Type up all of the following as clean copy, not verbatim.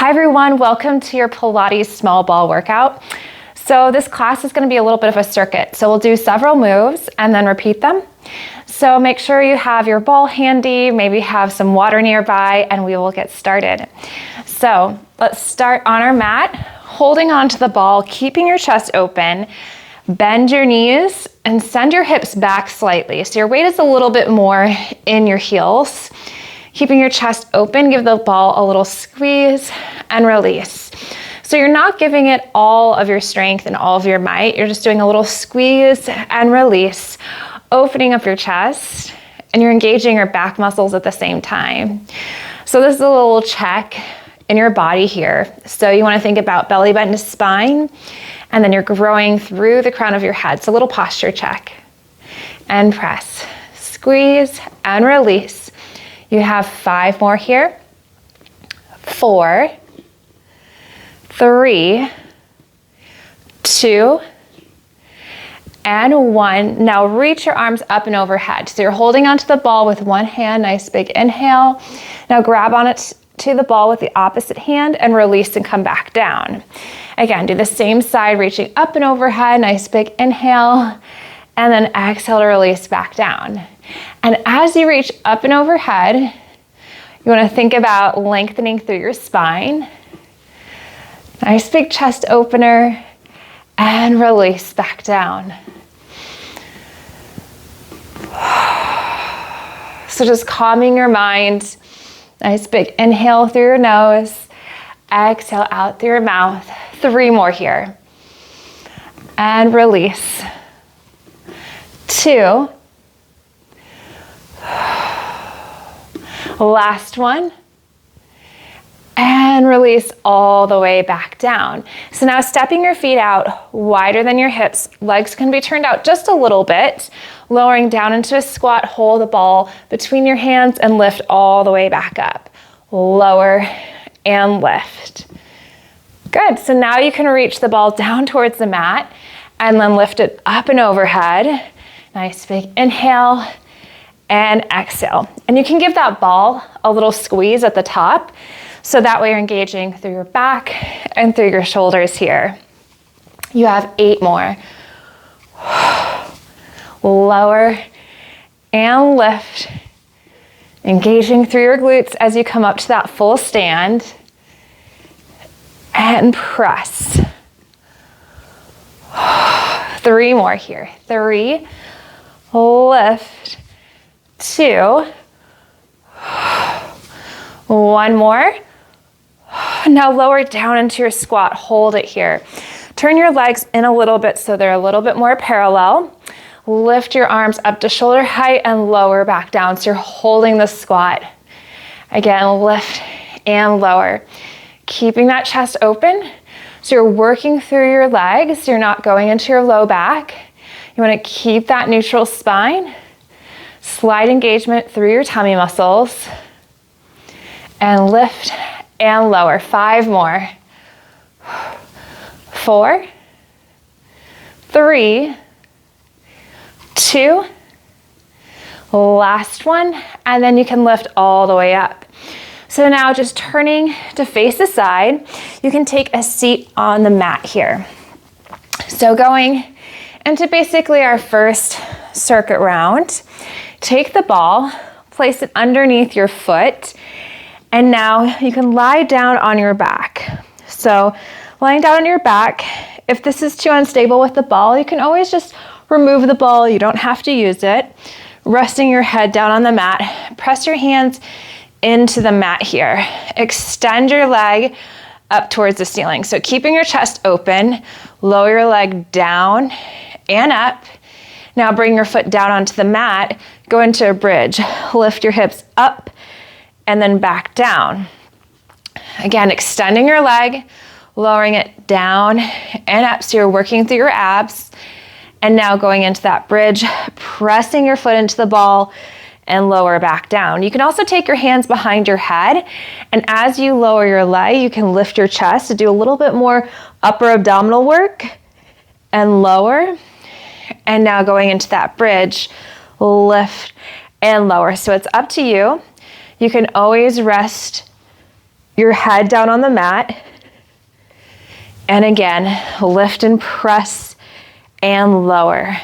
Hi everyone, welcome to your Pilates small ball workout. So this class is going to be a little bit of a circuit. So we'll do several moves and then repeat them. So make sure you have your ball handy, maybe have some water nearby, and we will get started. So let's start on our mat, holding onto the ball, keeping your chest open. Bend your knees and send your hips back slightly. So your weight is a little bit more in your heels. Keeping your chest open, give the ball a little squeeze and release. So you're not giving it all of your strength and all of your might. You're just doing a little squeeze and release, opening up your chest, and you're engaging your back muscles at the same time. So this is a little check in your body here. So you want to think about belly button to spine, and then you're growing through the crown of your head. So a little posture check. And press, squeeze, and release. You have 5 more here. 4, 3, 2, and 1. Now reach your arms up and overhead. So you're holding onto the ball with one hand, nice big inhale. Now grab on it to the ball with the opposite hand and release and come back down. Again, do the same side, reaching up and overhead, nice big inhale, and then exhale to release back down. And as you reach up and overhead, you want to think about lengthening through your spine. Nice big chest opener, and release back down. So just calming your mind. Nice big inhale through your nose, exhale out through your mouth. 3 more here. And release. 2. Last one. And release all the way back down. So now stepping your feet out wider than your hips, legs can be turned out just a little bit, lowering down into a squat, hold the ball between your hands and lift all the way back up. Lower and lift. Good, so now you can reach the ball down towards the mat and then lift it up and overhead. Nice big inhale and exhale. And you can give that ball a little squeeze at the top, so that way you're engaging through your back and through your shoulders here. You have 8 more. Lower and lift. Engaging through your glutes as you come up to that full stand. And press. 3 more here. 3, lift. 2, 1 more. Now lower down into your squat, hold it here. Turn your legs in a little bit so they're a little bit more parallel. Lift your arms up to shoulder height and lower back down. So you're holding the squat. Again, lift and lower. Keeping that chest open. So you're working through your legs. You're not going into your low back. You want to keep that neutral spine. Slight engagement through your tummy muscles. And lift and lower. 5 more. 4, 3, 2, last one, and then you can lift all the way up. So now just turning to face the side, you can take a seat on the mat here. So going into basically our first circuit round, take the ball, place it underneath your foot, and now you can lie down on your back. So lying down on your back, if this is too unstable with the ball, you can always just remove the ball. You don't have to use it. Resting your head down on the mat, press your hands into the mat here. Extend your leg up towards the ceiling. So keeping your chest open, lower your leg down and up. Now bring your foot down onto the mat, go into a bridge. Lift your hips up and then back down. Again, extending your leg, lowering it down and up so you're working through your abs. And now going into that bridge, pressing your foot into the ball and lower back down. You can also take your hands behind your head, and as you lower your leg, you can lift your chest to do a little bit more upper abdominal work and lower. And now going into that bridge, lift and lower. So it's up to you. You can always rest your head down on the mat. And again, lift and press and lower.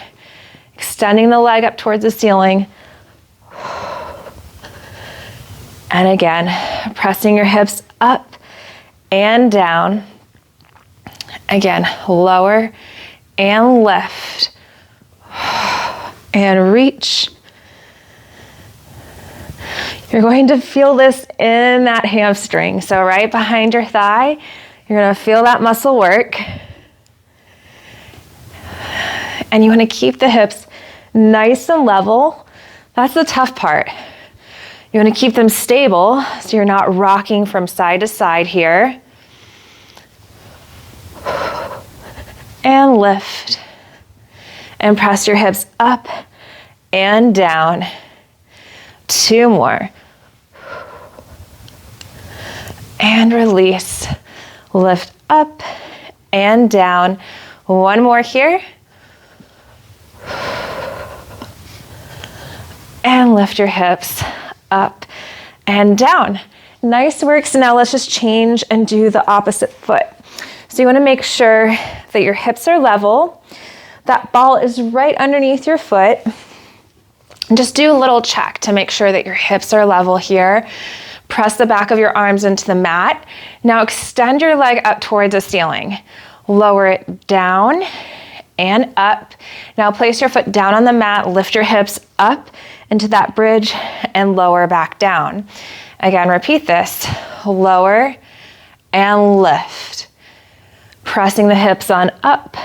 Extending the leg up towards the ceiling. And again, pressing your hips up and down. Again, lower and lift. And reach. You're going to feel this in that hamstring. So right behind your thigh, you're going to feel that muscle work. And you want to keep the hips nice and level. That's the tough part. You want to keep them stable so you're not rocking from side to side here. And lift. And press your hips up and down. 2 more. And release. Lift up and down. 1 more here. And lift your hips up and down. Nice work. So now let's just change and do the opposite foot. So you want to make sure that your hips are level. That ball is right underneath your foot. And just do a little check to make sure that your hips are level here. Press the back of your arms into the mat. Now extend your leg up towards the ceiling. Lower it down and up. Now place your foot down on the mat, lift your hips up into that bridge and lower back down. Again, repeat this. Lower and lift. Pressing the hips on up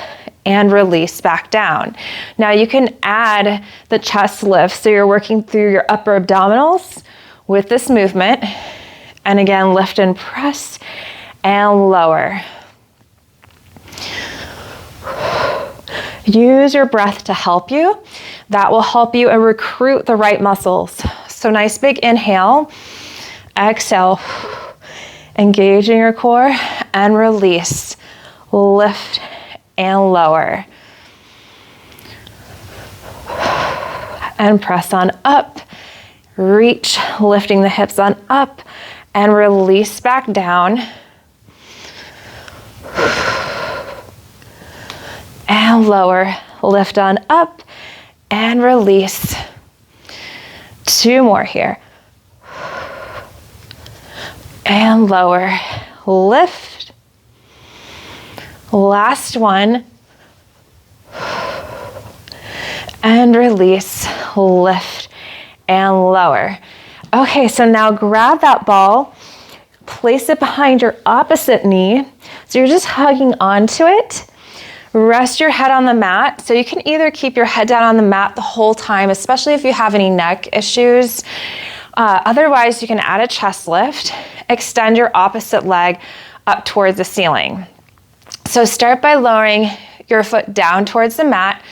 and release back down. Now you can add the chest lift, so you're working through your upper abdominals with this movement. And again, lift and press and lower. Use your breath to help you. That will help you recruit the right muscles. So nice big inhale, exhale, engaging your core and release. Lift and lower. And press on up. Reach, lifting the hips on up and release back down. And lower, lift on up and release. 2 more here. And lower, lift. Last one. And release, lift and lower. Okay, so now grab that ball, place it behind your opposite knee. So you're just hugging onto it. Rest your head on the mat. So you can either keep your head down on the mat the whole time, especially if you have any neck issues. Otherwise, you can add a chest lift. Extend your opposite leg up towards the ceiling. So start by lowering your foot down towards the mat,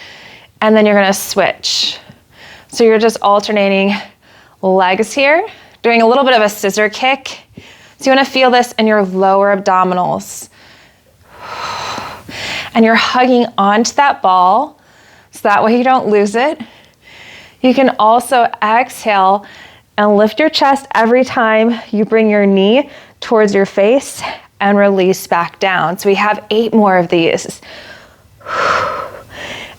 and then you're gonna switch. So you're just alternating legs here, doing a little bit of a scissor kick. So you wanna feel this in your lower abdominals. And you're hugging onto that ball, so that way you don't lose it. You can also exhale and lift your chest every time you bring your knee towards your face and release back down. So we have 8 more of these.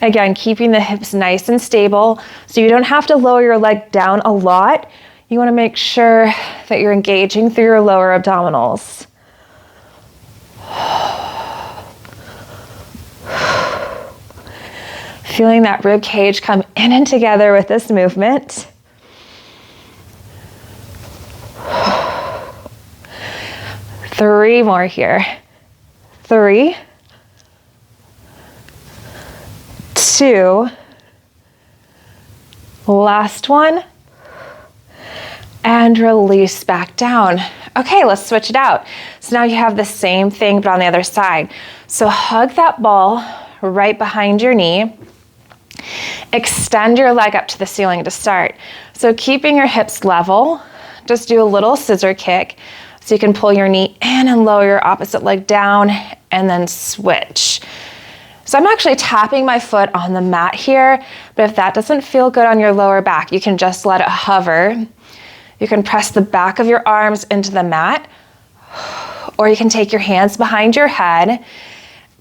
Again, keeping the hips nice and stable, so you don't have to lower your leg down a lot. You wanna make sure that you're engaging through your lower abdominals. Feeling that rib cage come in and together with this movement. Three more here. 3, 2, last one, and release back down. Okay, let's switch it out. So now you have the same thing, but on the other side. So hug that ball right behind your knee. Extend your leg up to the ceiling to start. So keeping your hips level, just do a little scissor kick. So you can pull your knee in and lower your opposite leg down and then switch. So I'm actually tapping my foot on the mat here, but if that doesn't feel good on your lower back, you can just let it hover. You can press the back of your arms into the mat. Or you can take your hands behind your head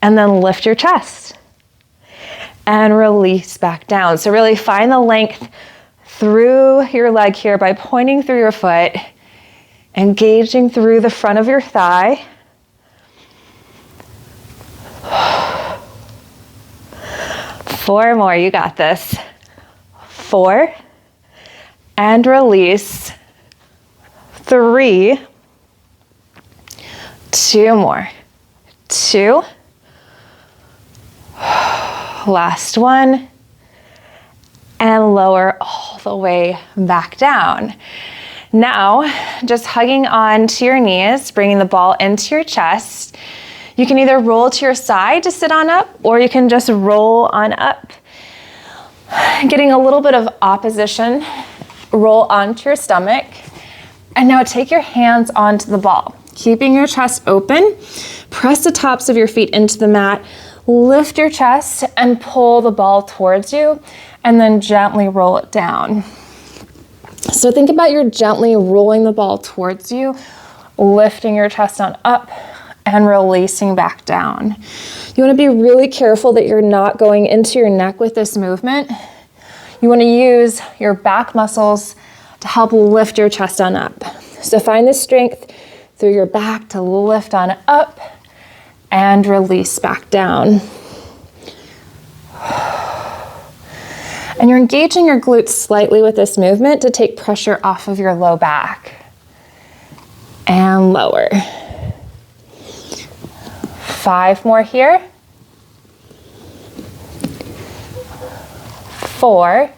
and then lift your chest and release back down. So really find the length through your leg here by pointing through your foot, engaging through the front of your thigh. Four more, you got this. 4, and release. 3, 2 more. 2, last one, and lower all the way back down. Now, just hugging on to your knees, bringing the ball into your chest. You can either roll to your side to sit on up, or you can just roll on up. Getting a little bit of opposition, roll onto your stomach. And now take your hands onto the ball, keeping your chest open. Press the tops of your feet into the mat, lift your chest and pull the ball towards you, and then gently roll it down. So think about you're gently rolling the ball towards you, lifting your chest on up and releasing back down. You want to be really careful that you're not going into your neck with this movement. You want to use your back muscles to help lift your chest on up. So find the strength through your back to lift on up and release back down. And you're engaging your glutes slightly with this movement to take pressure off of your low back. And lower. 5 more here. 4,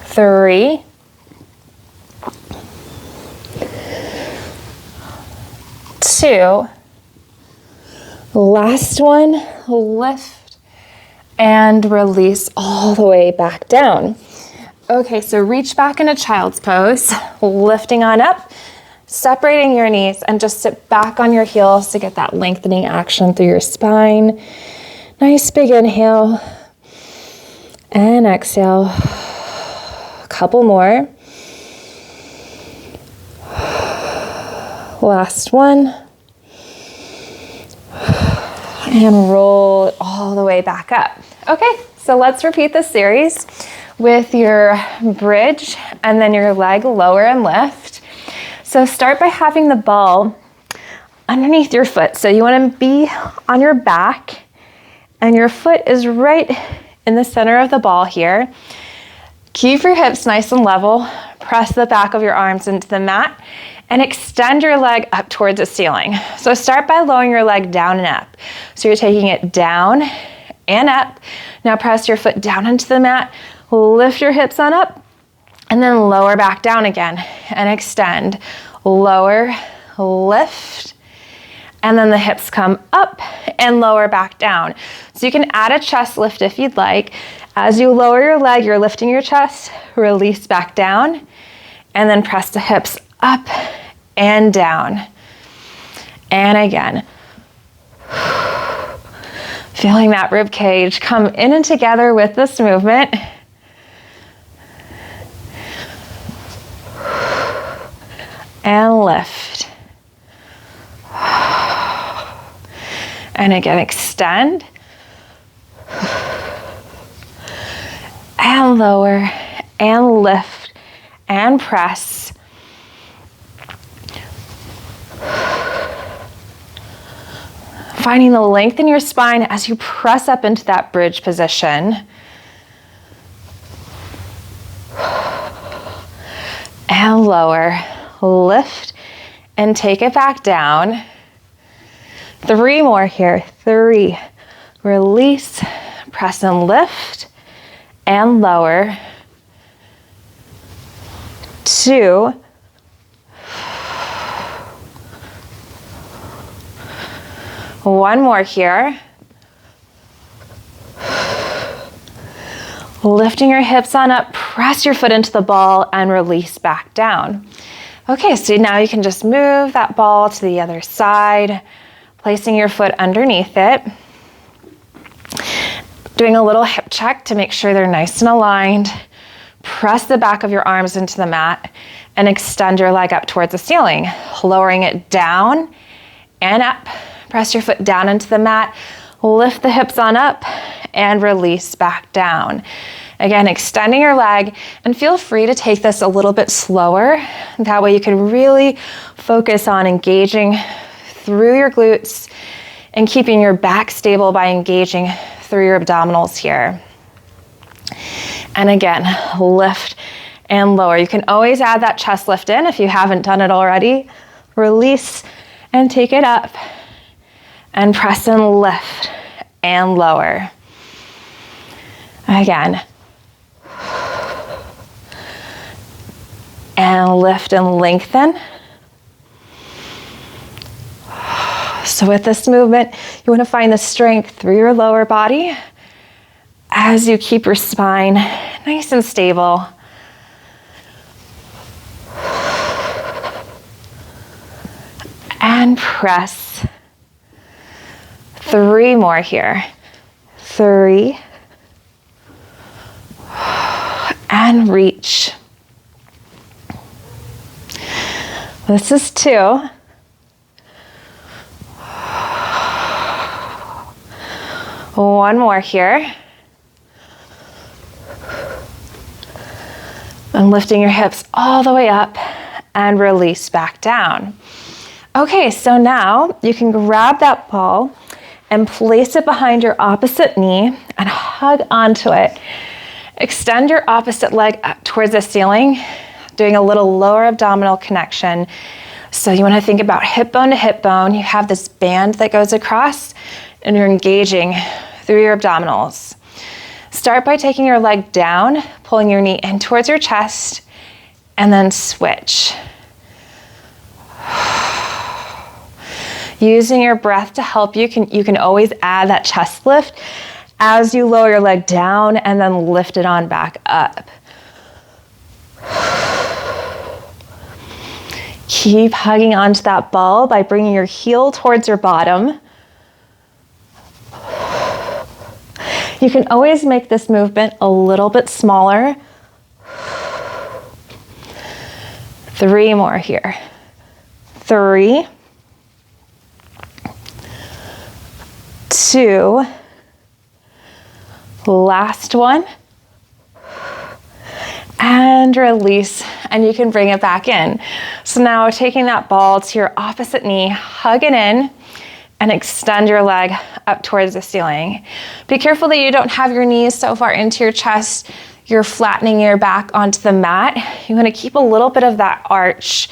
3, 2, last one, lift and release all the way back down. Okay, so reach back into child's pose, lifting on up, separating your knees, and just sit back on your heels to get that lengthening action through your spine. Nice big inhale and exhale. A couple more. Last one. And roll it all the way back up. Okay, so let's repeat this series with your bridge and then your leg lower and lift. So start by having the ball underneath your foot. So you want to be on your back and your foot is right in the center of the ball here. Keep your hips nice and level. Press the back of your arms into the mat and extend your leg up towards the ceiling. So start by lowering your leg down and up. So you're taking it down and up. Now press your foot down into the mat, lift your hips on up, and then lower back down again and extend. Lower, lift, and then the hips come up and lower back down. So you can add a chest lift if you'd like. As you lower your leg, you're lifting your chest, release back down, and then press the hips up and down. And again. Feeling that rib cage come in and together with this movement. And lift. And again, extend. And lower, and lift, and press. Finding the length in your spine as you press up into that bridge position. And lower, lift, and take it back down. 3 more here. 3, release, press and lift, and lower. 2, one more here. Lifting your hips on up, press your foot into the ball and release back down. Okay, so now you can just move that ball to the other side, placing your foot underneath it. Doing a little hip check to make sure they're nice and aligned. Press the back of your arms into the mat and extend your leg up towards the ceiling, lowering it down and up. Press your foot down into the mat, lift the hips on up, and release back down. Again, extending your leg, and feel free to take this a little bit slower. That way you can really focus on engaging through your glutes and keeping your back stable by engaging through your abdominals here. And again, lift and lower. You can always add that chest lift in if you haven't done it already. Release and take it up, and press and lift and lower. Again. And lift and lengthen. So with this movement, you want to find the strength through your lower body as you keep your spine nice and stable. And press. 3 more here. 3. And reach. This is 2. One more here. And lifting your hips all the way up and release back down. Okay, so now you can grab that ball and place it behind your opposite knee and hug onto it. Extend your opposite leg up towards the ceiling, doing a little lower abdominal connection. So you want to think about hip bone to hip bone. You have this band that goes across and you're engaging through your abdominals. Start by taking your leg down, pulling your knee in towards your chest, and then switch. Using your breath to help you can always add that chest lift as you lower your leg down and then lift it on back up. Keep hugging onto that ball by bringing your heel towards your bottom. You can always make this movement a little bit smaller. 3 more here. 3, 2, last one, and release, and you can bring it back in. So now taking that ball to your opposite knee, hug it in, and extend your leg up towards the ceiling. Be careful that you don't have your knees so far into your chest, you're flattening your back onto the mat. You want to keep a little bit of that arch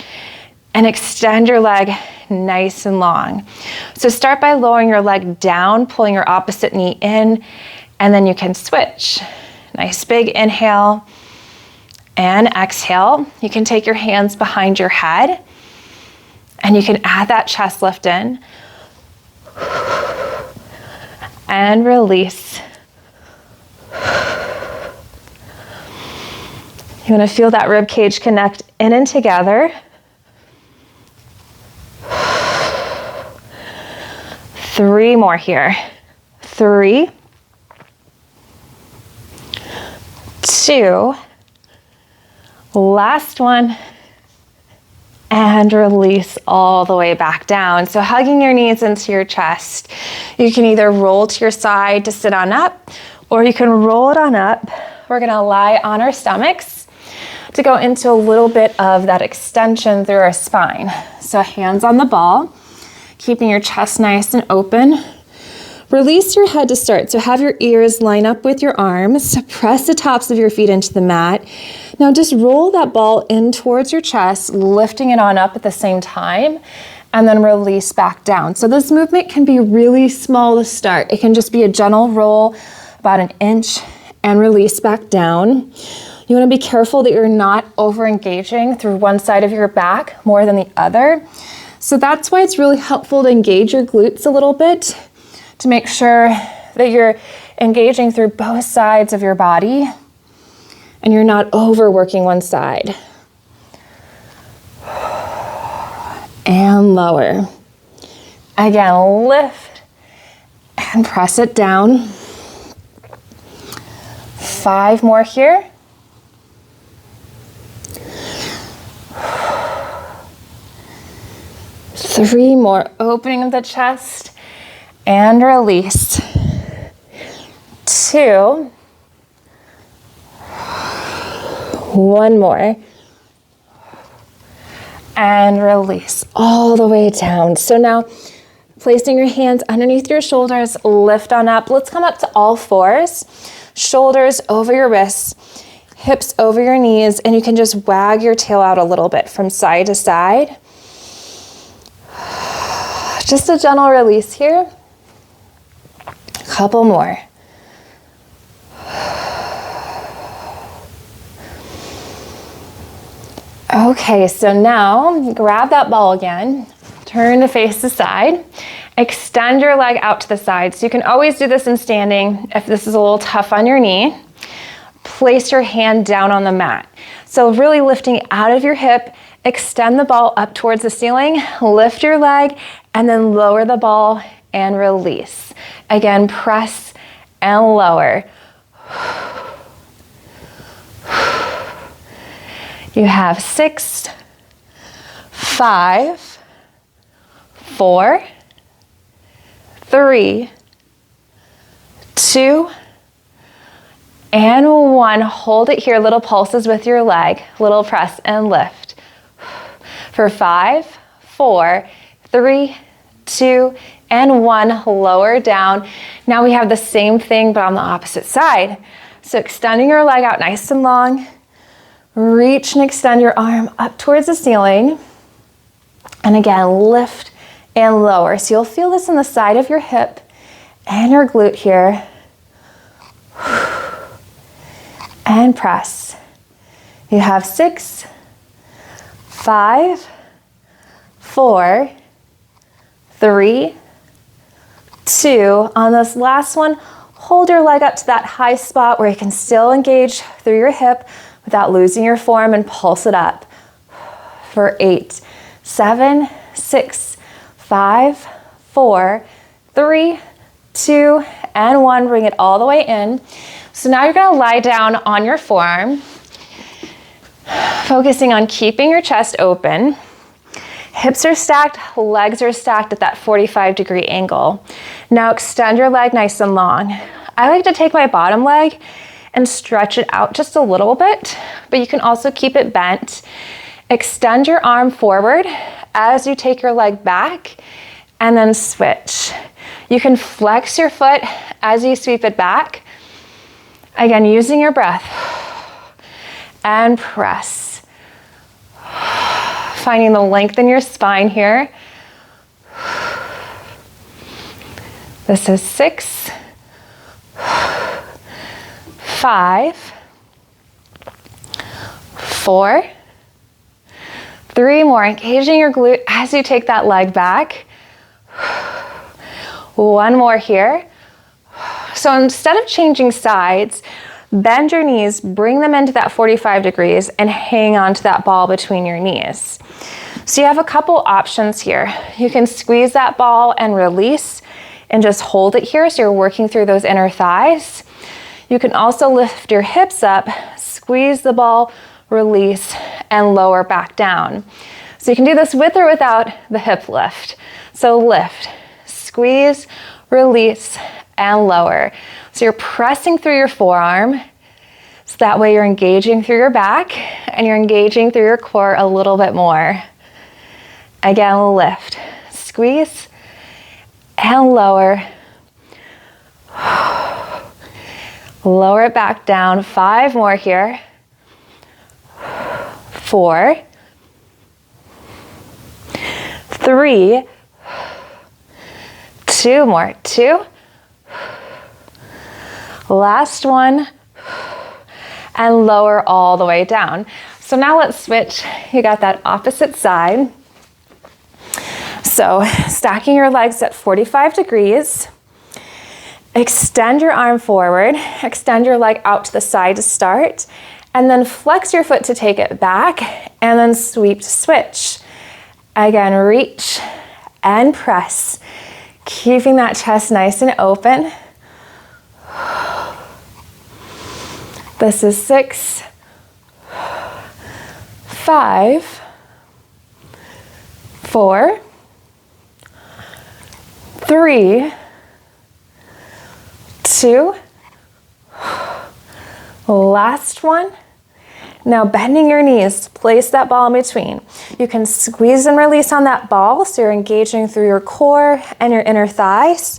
and extend your leg nice and long. So start by lowering your leg down, pulling your opposite knee in, and then you can switch. Nice big inhale and exhale. You can take your hands behind your head and you can add that chest lift in and release. You want to feel that rib cage connect in and together. 3 more here. 3, 2, last one, and release all the way back down. So hugging your knees into your chest. You can either roll to your side to sit on up, or you can roll it on up. We're gonna lie on our stomachs to go into a little bit of that extension through our spine. So hands on the ball, keeping your chest nice and open. Release your head to start. So have your ears line up with your arms. Press the tops of your feet into the mat. Now just roll that ball in towards your chest, lifting it on up at the same time, and then release back down. So this movement can be really small to start. It can just be a gentle roll, about 1 inch, and release back down. You want to be careful that you're not over-engaging through one side of your back more than the other. So that's why it's really helpful to engage your glutes a little bit, to make sure that you're engaging through both sides of your body and you're not overworking one side. And lower. Again, lift and press it down. 5 more here. 3 more, opening of the chest and release. 2. 1 more. And release all the way down. So now, placing your hands underneath your shoulders, lift on up. Let's come up to all fours. Shoulders over your wrists, hips over your knees, and you can just wag your tail out a little bit from side to side. Just a gentle release here. A couple more. Okay, so now grab that ball again, turn to face the side, extend your leg out to the side. So you can always do this in standing if this is a little tough on your knee. Place your hand down on the mat. So really lifting out of your hip, extend the ball up towards the ceiling, lift your leg, and then lower the ball and release. Again, press and lower. You have 6, 5, 4, 3, 2, and 1. Hold it here, little pulses with your leg, little press and lift. For 5, 4, 3, 2, and 1, lower down. Now we have the same thing, but on the opposite side. So extending your leg out nice and long, reach and extend your arm up towards the ceiling. And again, lift and lower. So you'll feel this in the side of your hip and your glute here. And press. You have 6, 5, 4, 3, 2. On this last one, hold your leg up to that high spot where you can still engage through your hip without losing your form, and pulse it up. For 8, 7, 6, 5, 4, 3, 2, and 1. Bring it all the way in. So now you're going to lie down on your forearm, focusing on keeping your chest open. Hips are stacked, legs are stacked at that 45-degree angle. Now extend your leg nice and long. I like to take my bottom leg and stretch it out just a little bit, but you can also keep it bent. Extend your arm forward as you take your leg back, and then switch. You can flex your foot as you sweep it back. Again, using your breath. And press. Finding the length in your spine here. This is 6, 5, 4, 3 more. Engaging your glute as you take that leg back. 1 more here. So instead of changing sides, bend your knees, bring them into that 45 degrees, and hang on to that ball between your knees. So you have a couple options here. You can squeeze that ball and release and just hold it here so you're working through those inner thighs. You can also lift your hips up, squeeze the ball, release, and lower back down. So you can do this with or without the hip lift. So lift, squeeze, release, and lower. So you're pressing through your forearm, so that way you're engaging through your back and you're engaging through your core a little bit more. Again, lift, squeeze, and lower. Lower it back down. 5 more here. 4, 3, 2 more. 2. Last one. And lower all the way down. So now let's switch. You got that opposite side. So stacking your legs at 45 degrees. Extend your arm forward. Extend your leg out to the side to start. And then flex your foot to take it back. And then sweep to switch. Again, reach and press. Keeping that chest nice and open. This is 6, 5, 4, 3, 2, last one. Now bending your knees, place that ball in between. You can squeeze and release on that ball, so you're engaging through your core and your inner thighs.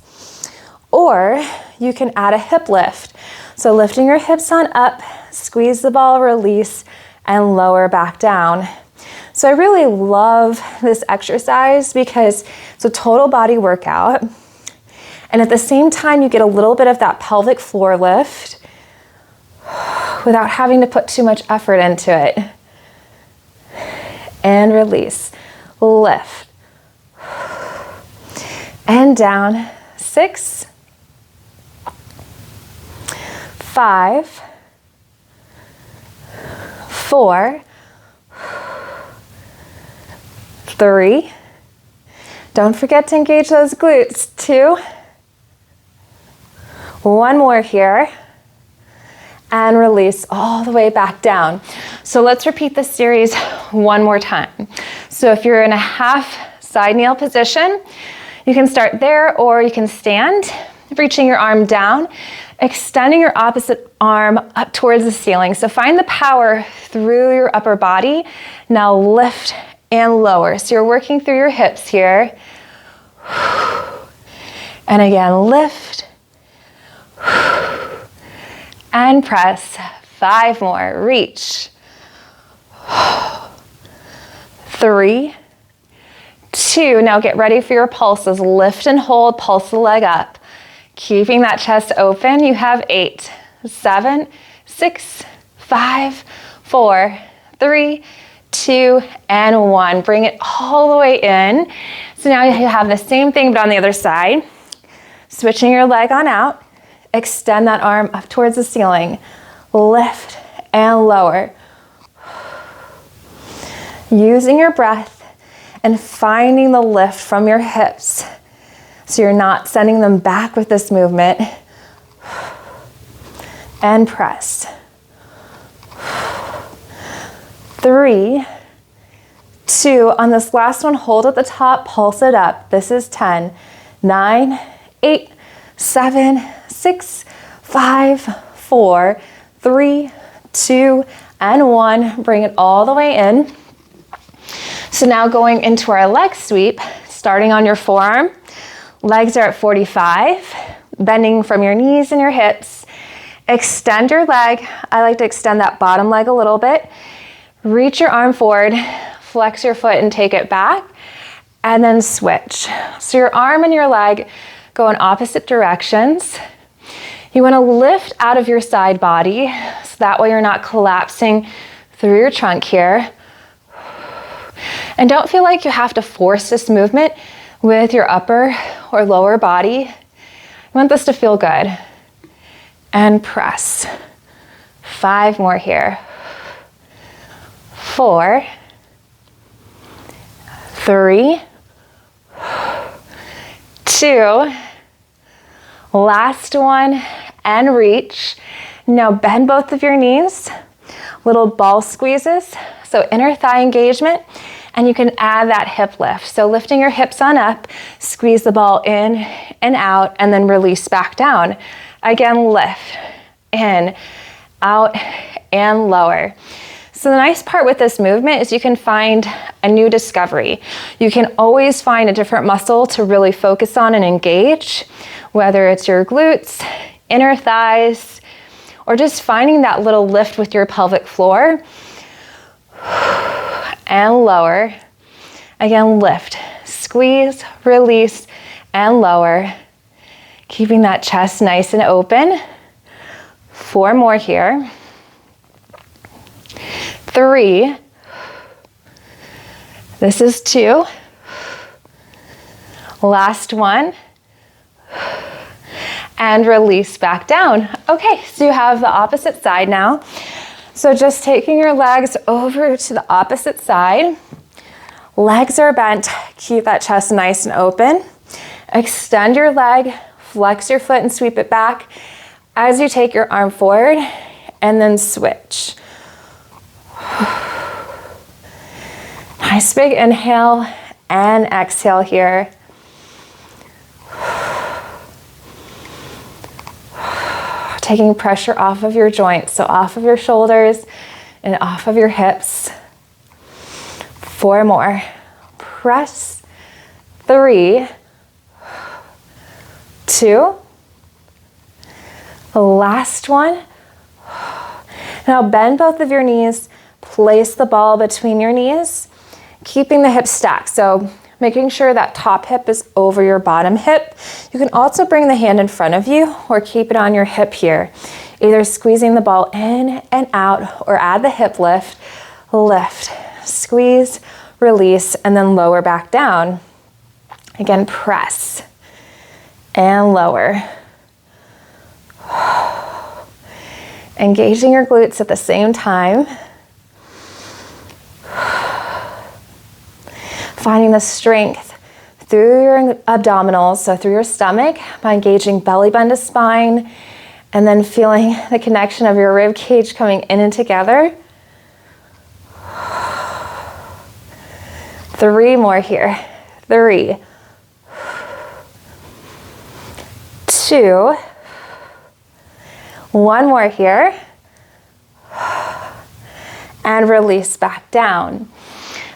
Or you can add a hip lift. So lifting your hips on up, squeeze the ball, release, and lower back down. So I really love this exercise because it's a total body workout. And at the same time, you get a little bit of that pelvic floor lift without having to put too much effort into it. And release, lift. And down, 6, 5, 4, 3. Don't forget to engage those glutes. 2. One more here. And release all the way back down. So let's repeat this series one more time. So if you're in a half side kneel position, you can start there, or you can stand, reaching your arm down, extending your opposite arm up towards the ceiling. So find the power through your upper body. Now lift and lower. So you're working through your hips here. And again, lift. And press. 5 more. Reach. 3, 2. Now get ready for your pulses. Lift and hold. Pulse the leg up. Keeping that chest open. You have 8, 7, 6, 5, 4, 3, 2, and 1. Bring it all the way in. So now you have the same thing, but on the other side. Switching your leg on out. Extend that arm up towards the ceiling. Lift and lower. Using your breath and finding the lift from your hips. So you're not sending them back with this movement. And press. 3, 2. On this last one, hold at the top, pulse it up. This is 10, 9, 8, 7, 6, 5, 4, 3, 2, and 1. Bring it all the way in. So now going into our leg sweep, starting on your forearm. Legs are at 45, bending from your knees and your hips. Extend your leg. I like to extend that bottom leg a little bit. Reach your arm forward, flex your foot and take it back, and then switch. So your arm and your leg go in opposite directions. You want to lift out of your side body, so that way you're not collapsing through your trunk here. And don't feel like you have to force this movement with your upper or lower body. You want this to feel good. And press. 5 more here. 4, 3, 2, last one, and reach. Now bend both of your knees, little ball squeezes, so inner thigh engagement, and you can add that hip lift. So lifting your hips on up, squeeze the ball in and out, and then release back down. Again, lift, in, out, and lower. So the nice part with this movement is you can find a new discovery. You can always find a different muscle to really focus on and engage, whether it's your glutes, inner thighs, or just finding that little lift with your pelvic floor. And lower. Again, lift, squeeze, release, and lower. Keeping that chest nice and open. 4 more here. 3. This is 2. Last one. And release back down. Okay, so you have the opposite side now. So just taking your legs over to the opposite side. Legs are bent. Keep that chest nice and open. Extend your leg, flex your foot and sweep it back as you take your arm forward, and then switch. Nice big inhale and exhale here. taking pressure off of your joints, so off of your shoulders and off of your hips. 4 more. Press. 3, 2, the last one. Now bend both of your knees, place the ball between your knees, keeping the hips stacked. So making sure that top hip is over your bottom hip. You can also bring the hand in front of you or keep it on your hip here. Either squeezing the ball in and out or add the hip lift, squeeze, release, and then lower back down. Again, press and lower. Engaging your glutes at the same time. Finding the strength through your abdominals, so through your stomach, by engaging belly button to spine, and then feeling the connection of your rib cage coming in and together. 3 more here. 3, 2, 1 more here, and release back down.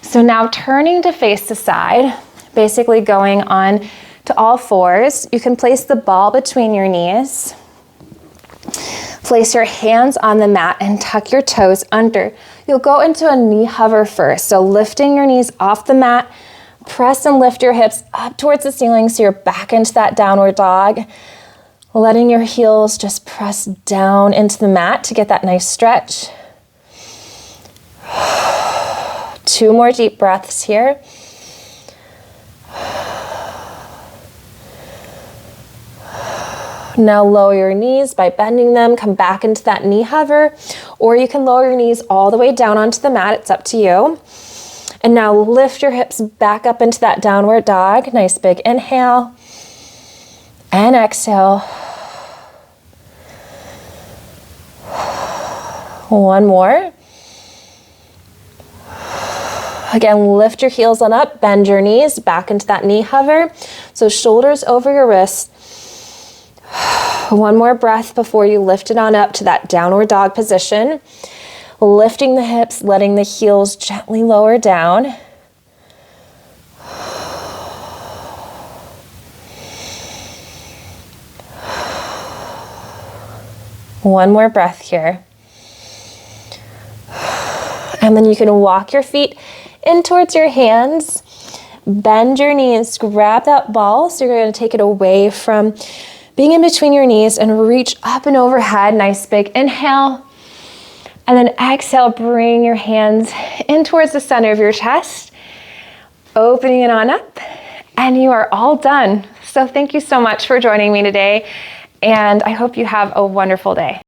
So now turning to face the side, basically going on to all 4s. You can place the ball between your knees. Place your hands on the mat and tuck your toes under. You'll go into a knee hover first. So lifting your knees off the mat, press and lift your hips up towards the ceiling so you're back into that downward dog. Letting your heels just press down into the mat to get that nice stretch. 2 more deep breaths here. Now lower your knees by bending them, come back into that knee hover, or you can lower your knees all the way down onto the mat, it's up to you. And now lift your hips back up into that downward dog. Nice big inhale and exhale. 1 more. Again, lift your heels on up, bend your knees back into that knee hover. So shoulders over your wrists. 1 more breath before you lift it on up to that downward dog position. Lifting the hips, letting the heels gently lower down. One more breath here. And then you can walk your feet in towards your hands. Bend your knees, grab that ball. So you're going to take it away from being in between your knees and reach up and overhead. Nice big inhale. And then exhale, bring your hands in towards the center of your chest, opening it on up, and you are all done. So thank you so much for joining me today, and I hope you have a wonderful day.